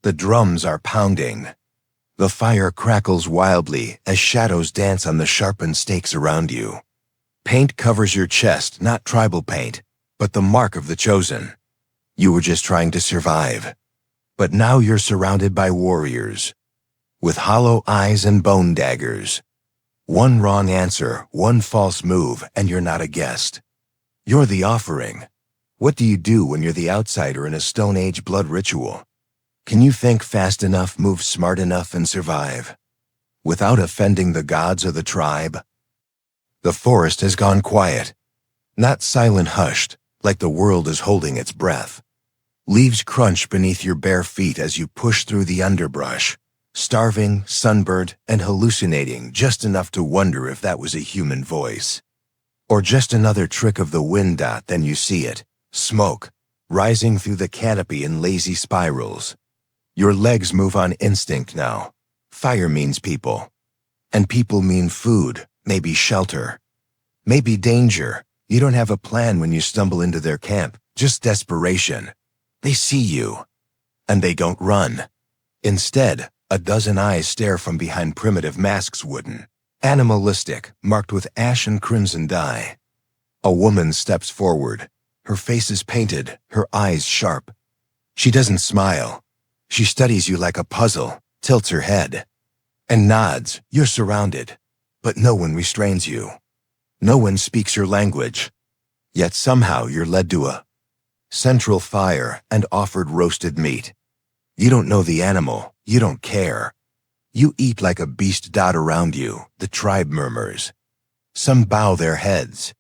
The drums are pounding. The fire crackles wildly as shadows dance on the sharpened stakes around you. Paint covers your chest, not tribal paint, but the mark of the chosen. You were just trying to survive. But now you're surrounded by warriors, with hollow eyes and bone daggers. One wrong answer, one false move, and you're not a guest. You're the offering. What do you do when you're the outsider in a Stone Age blood ritual? Can you think fast enough, move smart enough, and survive without offending the gods of the tribe? The forest has gone quiet, not silent hushed, like the world is holding its breath. Leaves crunch beneath your bare feet as you push through the underbrush, starving, sunburnt, and hallucinating just enough to wonder if that was a human voice. Or just another trick of the wind. Then you see it, smoke, rising through the canopy in lazy spirals. Your legs move on instinct now. Fire means people. And people mean food, maybe shelter, maybe danger. You don't have a plan when you stumble into their camp, just desperation. They see you, and they don't run. Instead, a dozen eyes stare from behind primitive masks, wooden, animalistic, marked with ash and crimson dye. A woman steps forward. Her face is painted, her eyes sharp. She doesn't smile. She studies you like a puzzle, tilts her head, and nods. You're surrounded, but no one restrains you. No one speaks your language. Yet somehow you're led to a central fire and offered roasted meat. You don't know the animal, you don't care. You eat like a beast. Around you, the tribe murmurs. Some bow their heads.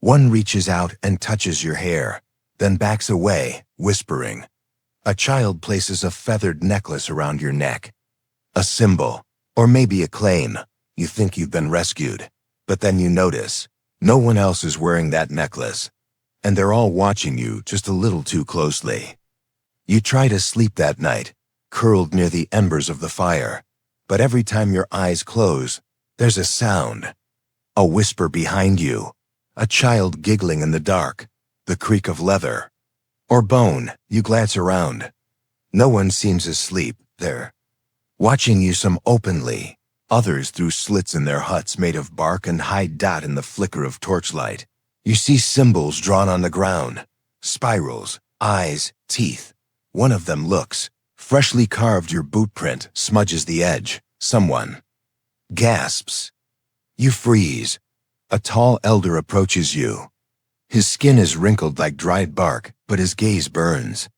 One reaches out and touches your hair, then backs away, whispering. A child places a feathered necklace around your neck. A symbol, or maybe a claim. You think you've been rescued, but then you notice no one else is wearing that necklace, and they're all watching you just a little too closely. You try to sleep that night, curled near the embers of the fire, but every time your eyes close, there's a sound. A whisper behind you, a child giggling in the dark, the creak of leather or bone. You glance around. No one seems asleep there, watching you, some openly, others through slits in their huts made of bark and hide. In the flicker of torchlight, you see symbols drawn on the ground, spirals, eyes, teeth. One of them looks freshly carved. Your boot print smudges the edge. Someone gasps. You freeze. A tall elder approaches you. His skin is wrinkled like dried bark, but his gaze burns.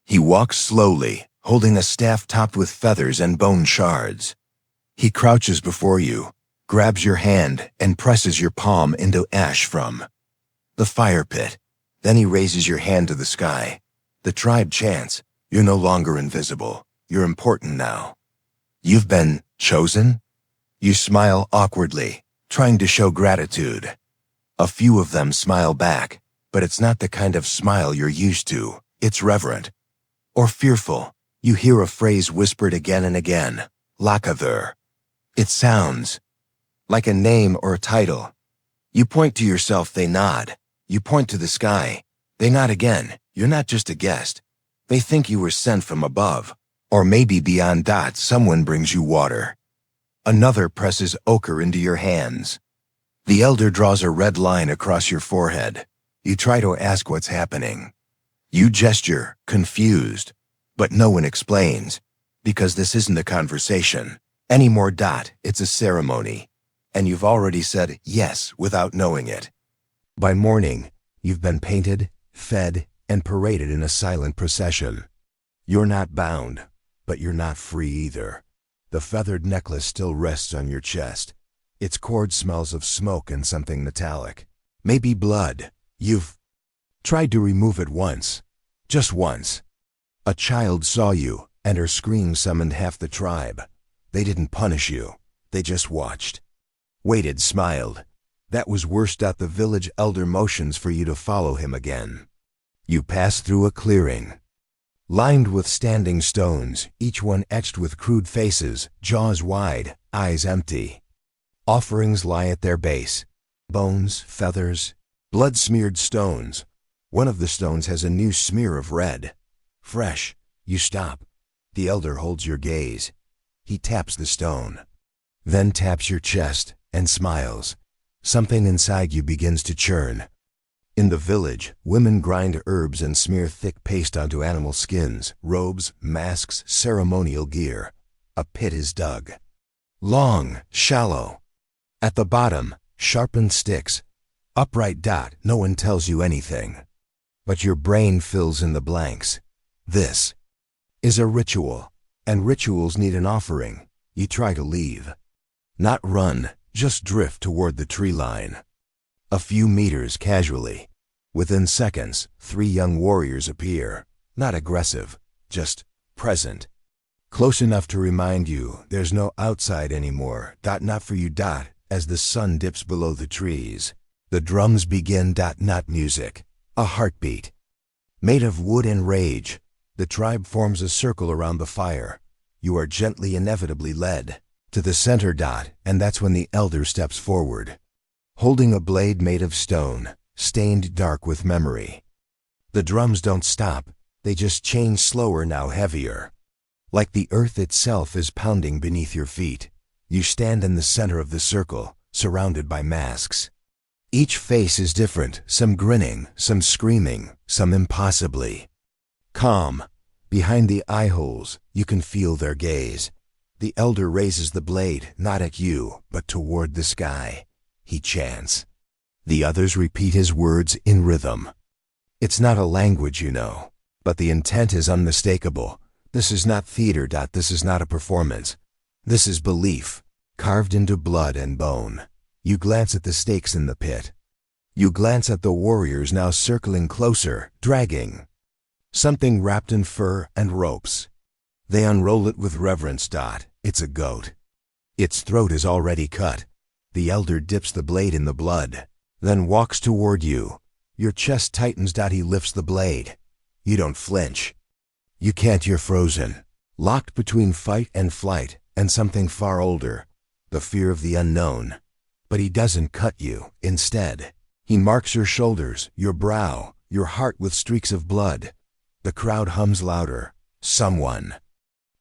He walks slowly, holding a staff topped with feathers and bone shards. He crouches before you, grabs your hand, and presses your palm into ash from the fire pit. Then he raises your hand to the sky. The tribe chants, "You're no longer invisible. You're important now. You've been chosen?" You smile awkwardly, trying to show gratitude. A few of them smile back, but it's not the kind of smile you're used to. It's reverent or fearful. You hear a phrase whispered again and again, Lakather. It sounds like a name or a title. You point to yourself, they nod. You point to the sky. They nod again. You're not just a guest. They think you were sent from above, or maybe beyond. Someone brings you water. Another presses ochre into your hands. The elder draws a red line across your forehead. You try to ask what's happening. You gesture, confused, but no one explains, because this isn't a conversation anymore. It's a ceremony, and you've already said yes without knowing it. By morning, you've been painted, fed, and paraded in a silent procession. You're not bound, but you're not free either. The feathered necklace still rests on your chest. Its cord smells of smoke and something metallic. Maybe blood. You've tried to remove it once. Just once. A child saw you, and her scream summoned half the tribe. They didn't punish you. They just watched. Waited, smiled. That was worse. The village elder motions for you to follow him again. You pass through a clearing, lined with standing stones, each one etched with crude faces, jaws wide, eyes empty. Offerings lie at their base. Bones, feathers, blood-smeared stones. One of the stones has a new smear of red. Fresh. You stop. The elder holds your gaze. He taps the stone, then taps your chest and smiles. Something inside you begins to churn. In the village, women grind herbs and smear thick paste onto animal skins, robes, masks, ceremonial gear. A pit is dug. Long, shallow. At the bottom, sharpened sticks. Upright dot, no one tells you anything. But your brain fills in the blanks. This is a ritual, and rituals need an offering. You try to leave. Not run, just drift toward the tree line. A few meters casually. Within seconds, 3 young warriors appear. Not aggressive, just present. Close enough to remind you there's no outside anymore. Not for you. As the sun dips below the trees, the drums begin. Not music, a heartbeat. Made of wood and rage, the tribe forms a circle around the fire. You are gently, inevitably led to the center. And that's when the elder steps forward, holding a blade made of stone, stained dark with memory. The drums don't stop, they just change slower, now heavier. Like the earth itself is pounding beneath your feet. You stand in the center of the circle, surrounded by masks. Each face is different, some grinning, some screaming, some impossibly calm. Behind the eye holes, you can feel their gaze. The elder raises the blade, not at you, but toward the sky. He chants. The others repeat his words in rhythm. It's not a language, you know, but the intent is unmistakable. This is not theater. This is not a performance. This is belief, carved into blood and bone. You glance at the stakes in the pit. You glance at the warriors now circling closer, dragging something wrapped in fur and ropes. They unroll it with reverence. It's a goat. Its throat is already cut. The elder dips the blade in the blood, then walks toward you. Your chest tightens. He lifts the blade. You don't flinch. You can't. You're frozen, locked between fight and flight and something far older, the fear of the unknown. But he doesn't cut you. Instead, he marks your shoulders, your brow, your heart with streaks of blood. The crowd hums louder. Someone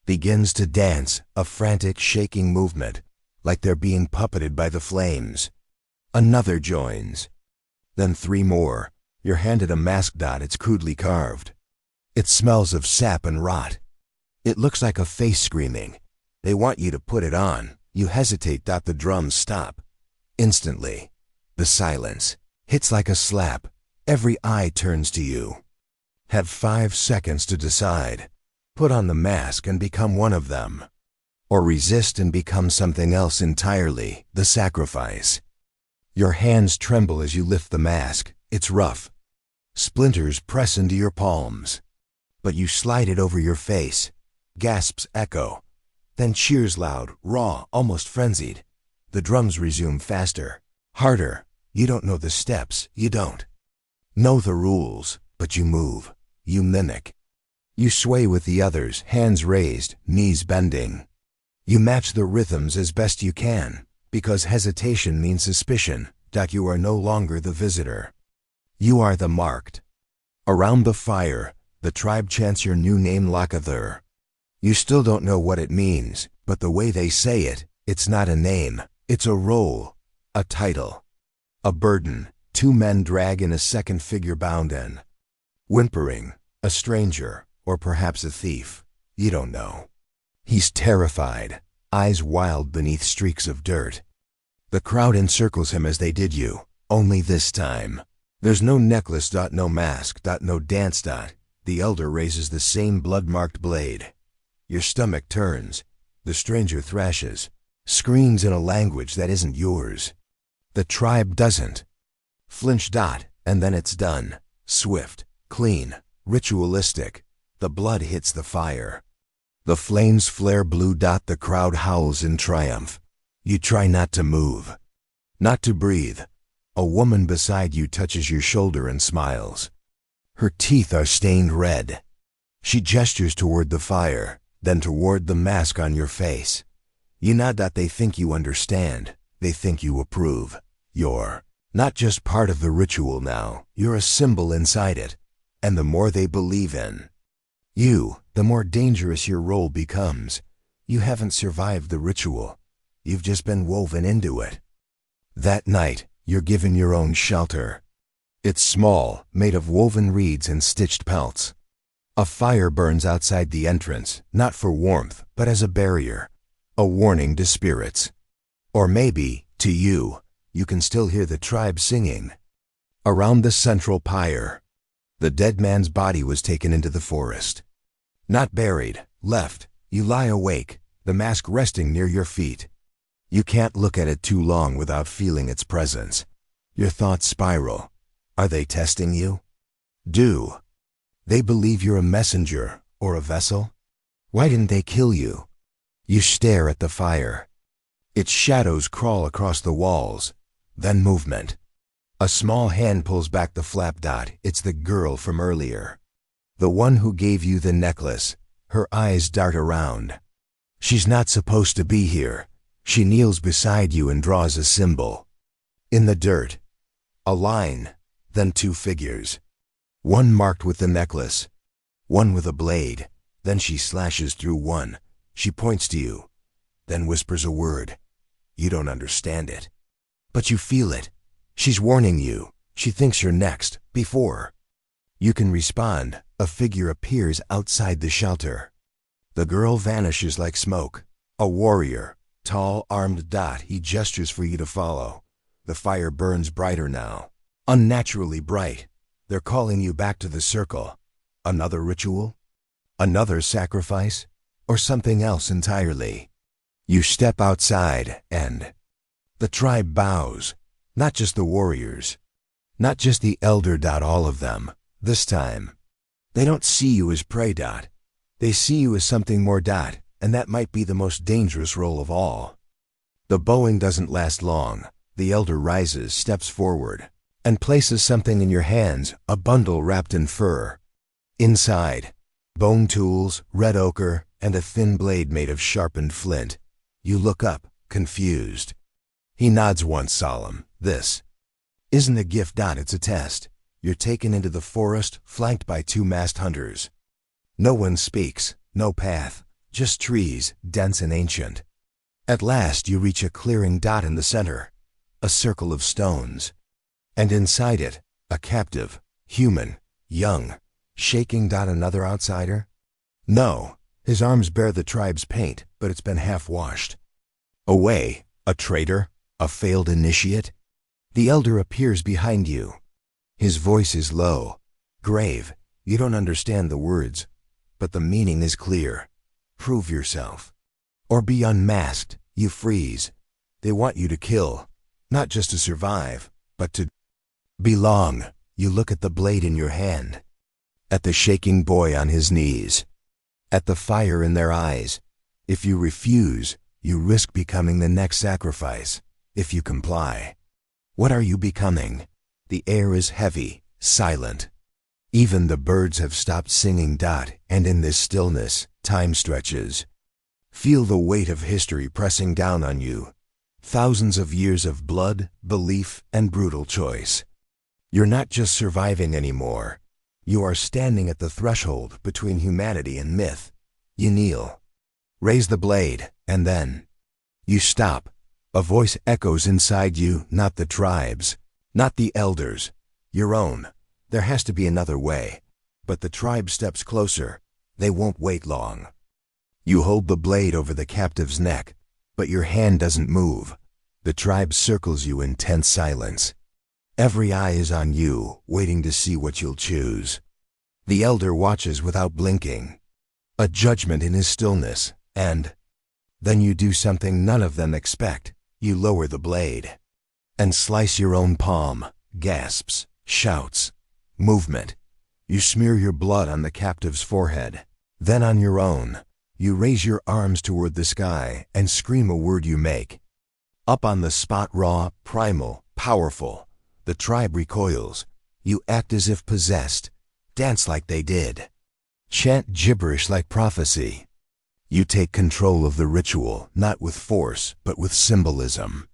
begins to dance, a frantic, shaking movement, like they're being puppeted by the flames. Another joins. Then 3 more. You're handed a mask. It's crudely carved. It smells of sap and rot. It looks like a face screaming. They want you to put it on. You hesitate. The drums stop. Instantly, the silence hits like a slap. Every eye turns to you. Have 5 seconds to decide. Put on the mask and become one of them. Or resist and become something else entirely, the sacrifice. Your hands tremble as you lift the mask. It's rough. Splinters press into your palms. But you slide it over your face. Gasps echo. Then cheers loud, raw, almost frenzied. The drums resume faster, harder. You don't know the steps. You don't know the rules, but you move. You mimic. You sway with the others, hands raised, knees bending. You match the rhythms as best you can, because hesitation means suspicion. You are no longer the visitor. You are the marked. Around the fire, the tribe chants your new name, Lakathur. You still don't know what it means, but the way they say it, it's not a name, it's a role, a title, a burden. 2 men drag in a second figure bound in. Whimpering, a stranger, or perhaps a thief. You don't know. He's terrified, eyes wild beneath streaks of dirt. The crowd encircles him as they did you, only this time. There's no necklace. No mask. No dance. The elder raises the same blood-marked blade. Your stomach turns. The stranger thrashes, screams in a language that isn't yours. The tribe doesn't flinch. And then it's done. Swift, clean, ritualistic. The blood hits the fire. The flames flare blue. The crowd howls in triumph. You try not to move, not to breathe. A woman beside you touches your shoulder and smiles. Her teeth are stained red. She gestures toward the fire, then toward the mask on your face. You nod. They think you understand. They think you approve. You're not just part of the ritual now, you're a symbol inside it. And the more they believe in you, the more dangerous your role becomes. You haven't survived the ritual. You've just been woven into it. That night, you're given your own shelter. It's small, made of woven reeds and stitched pelts. A fire burns outside the entrance, not for warmth, but as a barrier, a warning to spirits. Or maybe, to you, you can still hear the tribe singing. Around the central pyre, the dead man's body was taken into the forest. Not buried, left. You lie awake, the mask resting near your feet. You can't look at it too long without feeling its presence. Your thoughts spiral. Are they testing you? Do they believe you're a messenger or a vessel? Why didn't they kill you? You stare at the fire. Its shadows crawl across the walls. Then movement. A small hand pulls back the flap dot. It's the girl from earlier. The one who gave you the necklace. Her eyes dart around. She's not supposed to be here. She kneels beside you and draws a symbol. In the dirt. A line, then two figures. One marked with the necklace. One with a blade. Then she slashes through one. She points to you. Then whispers a word. You don't understand it. But you feel it. She's warning you. She thinks you're next, before you can respond, a figure appears outside the shelter. The girl vanishes like smoke. A warrior, tall, armed dot. He gestures for you to follow. The fire burns brighter now. Unnaturally bright. They're calling you back to the circle. Another ritual? Another sacrifice? Or something else entirely? You step outside and the tribe bows. Not just the warriors. Not just the elder dot, all of them. This time. They don't see you as prey dot. They see you as something more dot, and that might be the most dangerous role of all. The bowing doesn't last long. The elder rises, steps forward, and places something in your hands, a bundle wrapped in fur. Inside, bone tools, red ochre, and a thin blade made of sharpened flint. You look up, confused. He nods once, solemn. This isn't a gift, dot, it's a test. You're taken into the forest, flanked by two masked hunters. No one speaks, no path, just trees, dense and ancient. At last you reach a clearing, dot, in the center, a circle of stones. And inside it, a captive, human, young, shaking, dot, another outsider? No, his arms bear the tribe's paint, but it's been half washed. Away, a traitor, a failed initiate. The elder appears behind you. His voice is low, grave. You don't understand the words, but the meaning is clear. Prove yourself. Or be unmasked. You freeze. They want you to kill, not just to survive, but to belong. You look at the blade in your hand, at the shaking boy on his knees, at the fire in their eyes. If you refuse, you risk becoming the next sacrifice. If you comply, what are you becoming? The air is heavy, silent. Even the birds have stopped singing, dot, and in this stillness, time stretches. Feel the weight of history pressing down on you. Thousands of years of blood, belief, and brutal choice. You're not just surviving anymore. You are standing at the threshold between humanity and myth. You kneel. Raise the blade, and then you stop. A voice echoes inside you, not the tribe's, not the elders, your own. There has to be another way. But the tribe steps closer. They won't wait long. You hold the blade over the captive's neck, but your hand doesn't move. The tribe circles you in tense silence. Every eye is on you, waiting to see what you'll choose. The elder watches without blinking, a judgment in his stillness, and then you do something none of them expect. You lower the blade and slice your own palm. Gasps, shouts, movement. You smear your blood on the captive's forehead. Then on your own, you raise your arms toward the sky and scream a word you make. Up on the spot, raw, primal, powerful. The tribe recoils. You act as if possessed. Dance like they did. Chant gibberish like prophecy. You take control of the ritual, not with force, but with symbolism.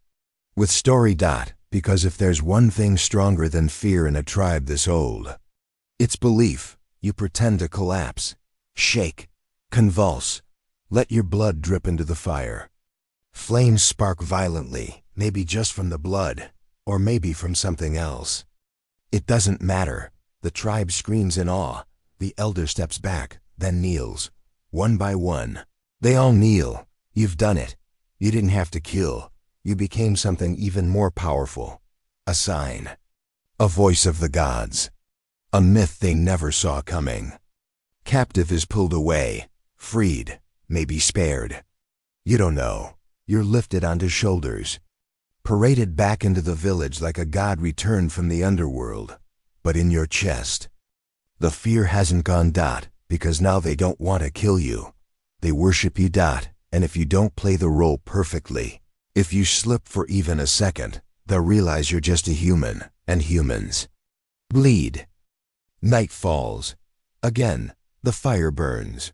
With story, dot, because if there's one thing stronger than fear in a tribe this old, it's belief. You pretend to collapse. Shake, convulse, let your blood drip into the fire. Flames spark violently, maybe just from the blood, or maybe from something else. It doesn't matter. The tribe screams in awe. The elder steps back, then kneels. One by one. They all kneel. You've done it. You didn't have to kill. You became something even more powerful. A sign. A voice of the gods. A myth they never saw coming. Captive is pulled away, freed, maybe spared. You don't know. You're lifted onto shoulders, paraded back into the village like a god returned from the underworld. But in your chest, the fear hasn't gone. Because now they don't want to kill you. They worship you. And if you don't play the role perfectly, if you slip for even a second, they'll realize you're just a human, and humans bleed. Night falls. Again, the fire burns.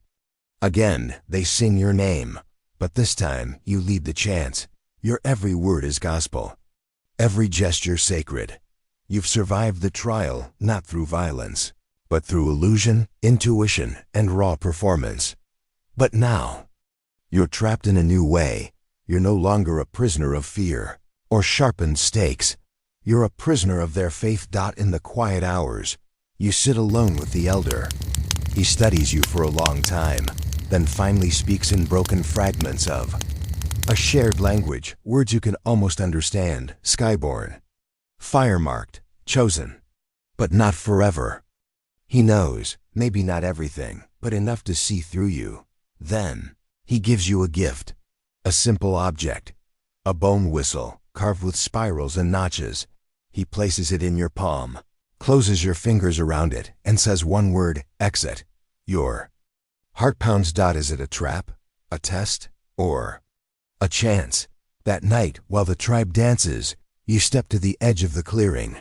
Again, they sing your name. But this time, you lead the chants. Your every word is gospel. Every gesture sacred. You've survived the trial, not through violence, but through illusion, intuition, and raw performance. But now, you're trapped in a new way. You're no longer a prisoner of fear or sharpened stakes. You're a prisoner of their faith. In the quiet hours, you sit alone with the elder. He studies you for a long time, then finally speaks in broken fragments of a shared language, words you can almost understand. Skyborn, fire-marked, chosen, but not forever. He knows, maybe not everything, but enough to see through you. Then, he gives you a gift, a simple object, a bone whistle carved with spirals and notches. He places it in your palm, closes your fingers around it, and says one word, exit. Your heart pounds. Is it a trap, a test, or a chance? That night, while the tribe dances, you step to the edge of the clearing.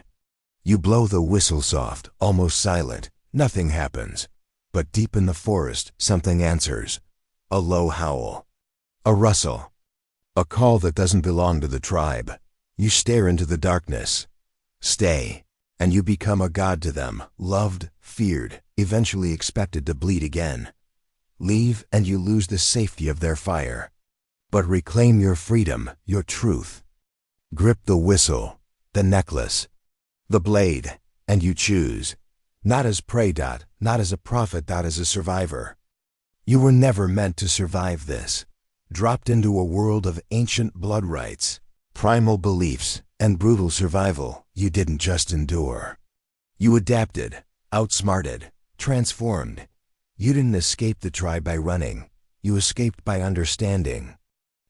You blow the whistle soft, almost silent. Nothing happens. But deep in the forest, something answers. A low howl. A rustle. A call that doesn't belong to the tribe. You stare into the darkness. Stay. And you become a god to them, loved, feared, eventually expected to bleed again. Leave and you lose the safety of their fire. But reclaim your freedom, your truth. Grip the whistle, the necklace, the blade, and you choose. Not as prey. Not as a prophet. As a survivor. You were never meant to survive this. Dropped into a world of ancient blood rites, primal beliefs, and brutal survival, you didn't just endure. You adapted, outsmarted, transformed. You didn't escape the tribe by running. You escaped by understanding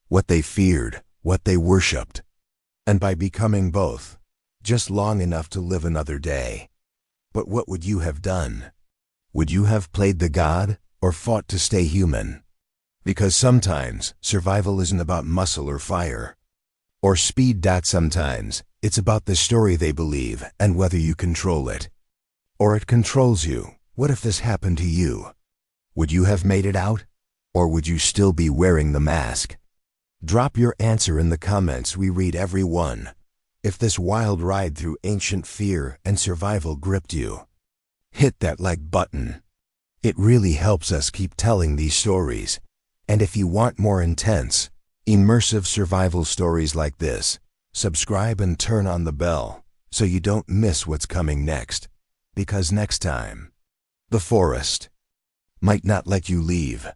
what they feared, what they worshipped, and by becoming both, just long enough to live another day. But what would you have done? Would you have played the god, or fought to stay human? Because sometimes, survival isn't about muscle or fire, or speed. Sometimes, it's about the story they believe and whether you control it. Or it controls you. What if this happened to you? Would you have made it out? Or would you still be wearing the mask? Drop your answer in the comments. We read every one. If this wild ride through ancient fear and survival gripped you, hit that like button. It really helps us keep telling these stories. And if you want more intense, immersive survival stories like this, subscribe and turn on the bell so you don't miss what's coming next. Because next time, the forest might not let you leave.